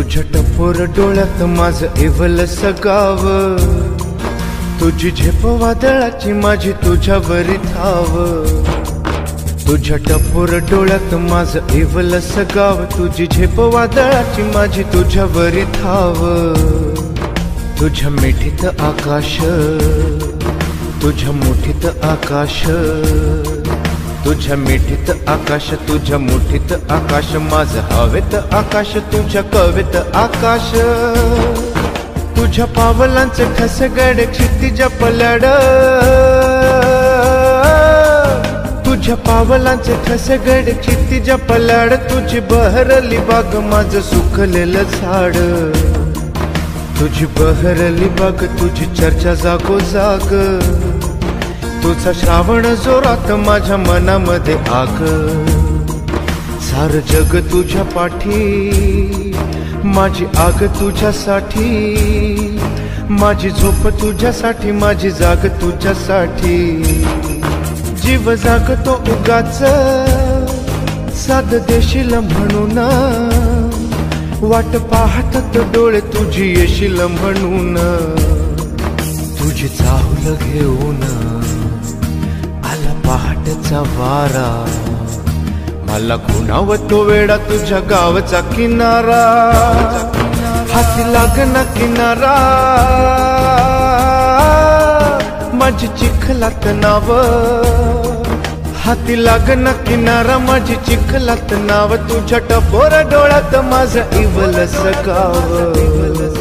तुझ्या टपोर डोळ्यात माझं इवल सगाव, तुझी झेप वादळाची माझी तुझ्यावरी धाव। तुझ्या टपोर डोळ्यात माझं इवल सगाव, तुझी झेप वादळाची माझी तुझ्यावरी धाव। तुझ्या मिठीत आकाश, तुझ्या मुठीत आकाश, तुझ्या मिठीत आकाश, तुझ्या मुठीत आकाश, माझं हवेत आकाश, तुझ्या कवेत आकाश। तुझ्या पावलांचे ठसगड क्षितिजा पलाड, तुझ्या पावलांचे ठसगड क्षितिजा पलाड। तुझी बहरली बाग माझं सुकलेलं झाड, तुझी बहरली बाग तुझी चर्चा जागो जाग। तुझा श्रावण जोरात माझ्या मनामध्ये आग, सार जग तुझ्या पाठी, माझी आग तुझ्यासाठी, माझी झोप तुझ्यासाठी, माझी जाग तुझ्यासाठी। जीव जागतो उगाच साध देशील म्हणून, वाट पाहतात डोळे तुझी येशील म्हणून। तुझी चाहुल घेऊन आला पहाटेचा वारा, मला खुणावतो वेडा तुझ्या गावचा किनारा। हाती लागना किनारा माझी चिखलात नाव, हाती लागना किनारा माझी चिखलात नाव। तुझ्या टपोर डोळ्यात माझं इवल सगाव।